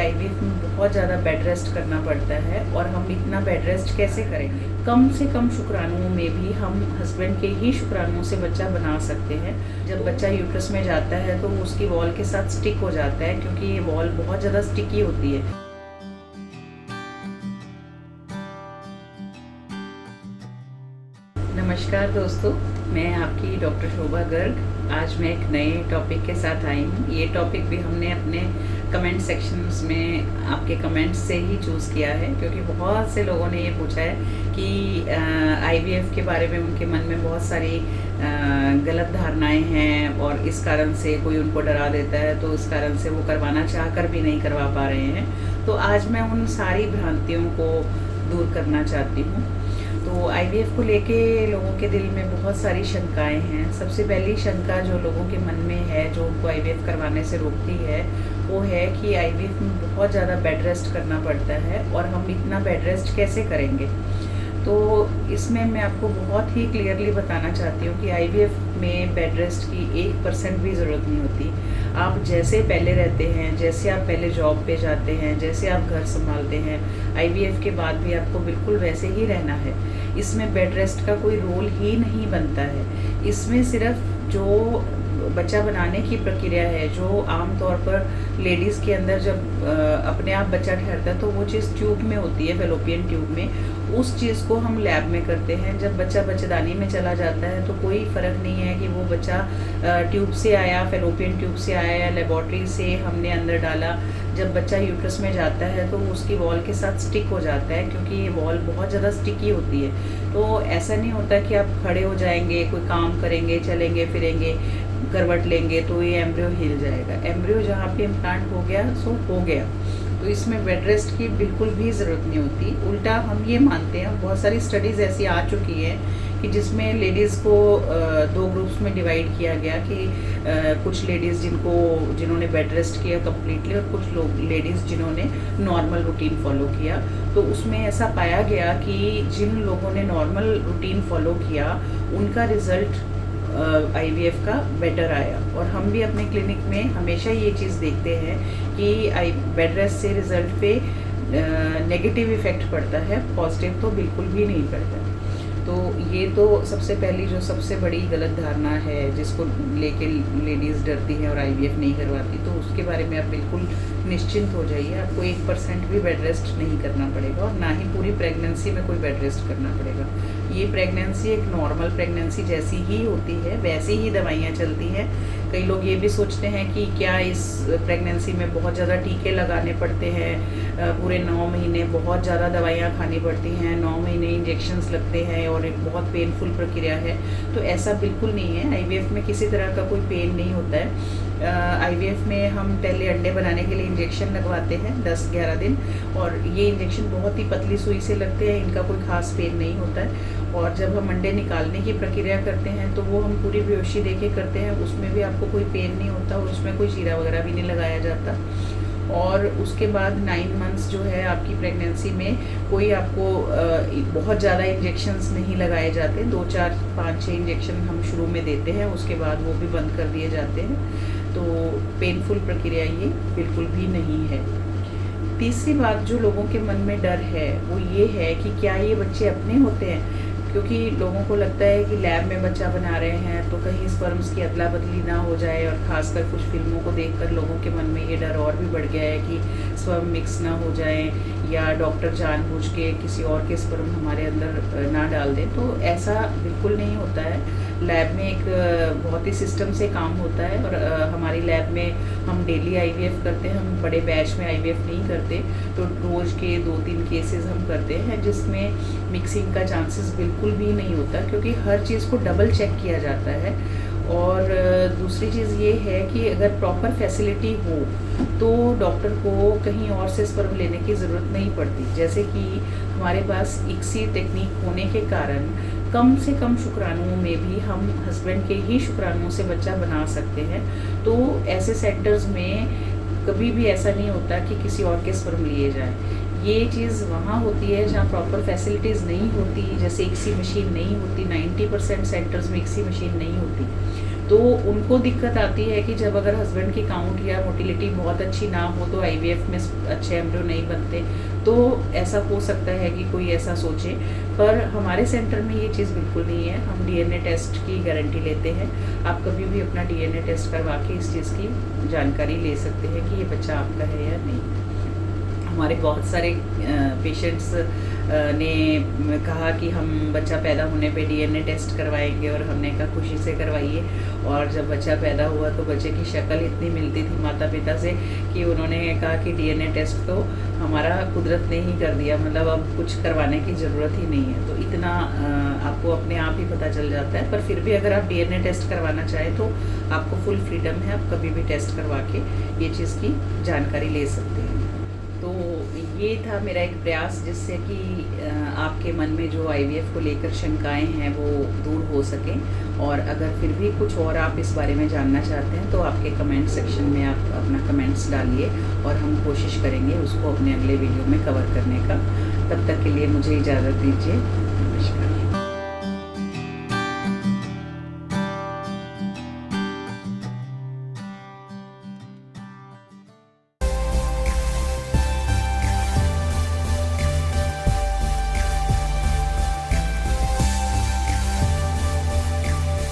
IVF में बहुत ज़्यादा बेड रेस्ट करना पड़ता है और हम इतना बेड रेस्ट कैसे करेंगे। कम से कम शुक्राणुओं में भी हम हस्बैंड के ही शुक्राणुओं से बच्चा बना सकते हैं। जब बच्चा यूट्रस में जाता है तो उसकी वॉल के साथ स्टिक हो जाता है, क्योंकि ये वॉल बहुत ज़्यादा स्टिकी होती है। नमस्कार दोस्तों, मैं आपकी डॉक्टर शोभा गर्ग। आज मैं एक नए टॉपिक के साथ आई हूँ। ये टॉपिक भी हमने अपने कमेंट सेक्शंस में आपके कमेंट्स से ही चूज़ किया है, क्योंकि बहुत से लोगों ने ये पूछा है कि आईवीएफ के बारे में उनके मन में बहुत सारी गलत धारणाएं हैं और इस कारण से कोई उनको डरा देता है, तो इस कारण से वो करवाना चाह कर भी नहीं करवा पा रहे हैं। तो आज मैं उन सारी भ्रांतियों को दूर करना चाहती हूँ। तो आईवीएफ को लेके लोगों के दिल में बहुत सारी शंकाएं हैं। सबसे पहली शंका जो लोगों के मन में है, जो उनको आईवीएफ करवाने से रोकती है, वो है कि आईवीएफ में बहुत ज़्यादा बेड रेस्ट करना पड़ता है और हम इतना बेड रेस्ट कैसे करेंगे। तो इसमें मैं आपको बहुत ही क्लियरली बताना चाहती हूँ कि आईवीएफ में बेड रेस्ट की 1% भी ज़रूरत नहीं होती। आप जैसे पहले रहते हैं, जैसे आप पहले जॉब पे जाते हैं, जैसे आप घर संभालते हैं, आईवीएफ के बाद भी आपको बिल्कुल वैसे ही रहना है। इसमें बेड रेस्ट का कोई रोल ही नहीं बनता है। इसमें सिर्फ जो बच्चा बनाने की प्रक्रिया है, जो आमतौर पर लेडीज़ के अंदर जब अपने आप बच्चा ठहरता है तो वो चीज़ ट्यूब में होती है, फेलोपियन ट्यूब में। उस चीज़ को हम लैब में करते हैं। जब बच्चा बच्चेदानी में चला जाता है तो कोई फ़र्क नहीं है कि वो बच्चा ट्यूब से आया, फेलोपियन ट्यूब से आया या लेबॉर्ट्री से हमने अंदर डाला। जब बच्चा यूट्रस में जाता है तो उसकी वॉल के साथ स्टिक हो जाता है, क्योंकि ये वॉल बहुत ज़्यादा स्टिकी होती है। तो ऐसा नहीं होता कि आप खड़े हो जाएंगे, कोई काम करेंगे, चलेंगे फिरेंगे, करवट लेंगे तो ये एम्ब्रियो हिल जाएगा। एम्ब्रियो जहाँ पे इम्प्लांट हो गया सो हो गया। तो इसमें बेड रेस्ट की बिल्कुल भी ज़रूरत नहीं होती। उल्टा हम ये मानते हैं, बहुत सारी स्टडीज़ ऐसी आ चुकी हैं कि जिसमें लेडीज़ को 2 ग्रुप्स में डिवाइड किया गया कि कुछ लेडीज़ जिन्होंने बेड रेस्ट किया कम्प्लीटली और कुछ लोग लेडीज़ जिन्होंने नॉर्मल रूटीन फॉलो किया। तो उसमें ऐसा पाया गया कि जिन लोगों ने नॉर्मल रूटीन फॉलो किया उनका रिज़ल्ट आईवीएफ का बेटर आया। और हम भी अपने क्लिनिक में हमेशा ये चीज़ देखते हैं कि बेड रेस्ट से रिज़ल्ट पे नेगेटिव इफ़ेक्ट पड़ता है, पॉजिटिव तो बिल्कुल भी नहीं पड़ता। तो ये तो सबसे पहली जो सबसे बड़ी गलत धारणा है जिसको लेके लेडीज़ डरती हैं और आईवीएफ नहीं करवाती, तो उसके बारे में आप बिल्कुल निश्चिंत हो जाइए। आपको 1% भी बेड रेस्ट नहीं करना पड़ेगा और ना ही पूरी प्रेगनेंसी में कोई बेड रेस्ट करना पड़ेगा। ये प्रेगनेंसी एक नॉर्मल प्रेगनेंसी जैसी ही होती है, वैसी ही दवाइयाँ चलती हैं। कई लोग ये भी सोचते हैं कि क्या इस प्रेगनेंसी में बहुत ज़्यादा टीके लगाने पड़ते हैं, पूरे 9 महीने बहुत ज़्यादा दवाइयाँ खानी पड़ती हैं, 9 महीने इंजेक्शंस लगते हैं और एक बहुत पेनफुल प्रक्रिया है। तो ऐसा बिल्कुल नहीं है। आईवीएफ में किसी तरह का कोई पेन नहीं होता है। आईवीएफ में हम पहले अंडे बनाने के लिए इंजेक्शन लगवाते हैं 10-11 दिन, और ये इंजेक्शन बहुत ही पतली सुई से लगते हैं, इनका कोई खास पेन नहीं होता है। और जब हम अंडे निकालने की प्रक्रिया करते हैं तो वो हम पूरी बेहोशी देके करते हैं, उसमें भी आपको कोई पेन नहीं होता और उसमें कोई चीरा वगैरह भी नहीं लगाया जाता। और उसके बाद 9 मंथ्स जो है आपकी प्रेगनेंसी में कोई आपको बहुत ज़्यादा इंजेक्शंस नहीं लगाए जाते। 2, 4, 5, 6 इंजेक्शन हम शुरू में देते हैं, उसके बाद वो भी बंद कर दिए जाते हैं। तो पेनफुल प्रक्रिया ये बिल्कुल भी नहीं है। तीसरी बात जो लोगों के मन में डर है वो ये है कि क्या ये बच्चे अपने होते हैं, क्योंकि लोगों को लगता है कि लैब में बच्चा बना रहे हैं तो कहीं स्पर्म्स की अदला बदली ना हो जाए। और ख़ासकर कुछ फिल्मों को देखकर लोगों के मन में ये डर और भी बढ़ गया है कि स्पर्म मिक्स ना हो जाए या डॉक्टर जानबूझ के किसी और के स्पर्म हमारे अंदर ना डाल दें। तो ऐसा बिल्कुल नहीं होता है। लैब में एक बहुत ही सिस्टम से काम होता है और हमारी लैब में हम डेली आईवीएफ करते हैं। हम बड़े बैच में आईवीएफ नहीं करते, तो रोज़ के 2-3 केसेस हम करते हैं जिसमें मिक्सिंग का चांसेस बिल्कुल भी नहीं होता, क्योंकि हर चीज़ को डबल चेक किया जाता है। और दूसरी चीज़ ये है कि अगर प्रॉपर फैसिलिटी हो तो डॉक्टर को कहीं और से स्पर्म लेने की ज़रूरत नहीं पड़ती। जैसे कि हमारे पास ICSI टेक्निक होने के कारण कम से कम शुक्राणुओं में भी हम हस्बैंड के ही शुक्राणुओं से बच्चा बना सकते हैं। तो ऐसे सेंटर्स में कभी भी ऐसा नहीं होता कि किसी और के स्पर्म लिए जाए। ये चीज़ वहाँ होती है जहाँ प्रॉपर फैसिलिटीज़ नहीं होती, जैसे ICSI मशीन नहीं होती। 90% सेंटर्स में ICSI मशीन नहीं होती। तो उनको दिक्कत आती है कि जब अगर हस्बैंड की काउंट या मोटिलिटी बहुत अच्छी ना हो तो आईवीएफ में अच्छे एम्ब्रियो नहीं बनते। तो ऐसा हो सकता है कि कोई ऐसा सोचे, पर हमारे सेंटर में ये चीज़ बिल्कुल नहीं है। हम डीएनए टेस्ट की गारंटी लेते हैं। आप कभी भी अपना डीएनए टेस्ट करवा के इस चीज़ की जानकारी ले सकते हैं कि ये बच्चा आपका है या नहीं। हमारे बहुत सारे पेशेंट्स ने कहा कि हम बच्चा पैदा होने पे डीएनए टेस्ट करवाएंगे, और हमने कहा खुशी से करवाइए। और जब बच्चा पैदा हुआ तो बच्चे की शक्ल इतनी मिलती थी माता पिता से कि उन्होंने कहा कि डीएनए टेस्ट तो हमारा कुदरत ने ही कर दिया, मतलब अब कुछ करवाने की ज़रूरत ही नहीं है। तो इतना आपको अपने आप ही पता चल जाता है। पर फिर भी अगर आप डीएनए टेस्ट करवाना चाहें तो आपको फुल फ्रीडम है, आप कभी भी टेस्ट करवा के ये चीज़ की जानकारी ले सकते हैं। तो ये था मेरा एक प्रयास जिससे कि आपके मन में जो आईवीएफ को लेकर शंकाएं हैं वो दूर हो सकें। और अगर फिर भी कुछ और आप इस बारे में जानना चाहते हैं तो आपके कमेंट सेक्शन में आप अपना कमेंट्स डालिए, और हम कोशिश करेंगे उसको अपने अगले वीडियो में कवर करने का। तब तक के लिए मुझे इजाज़त दीजिए।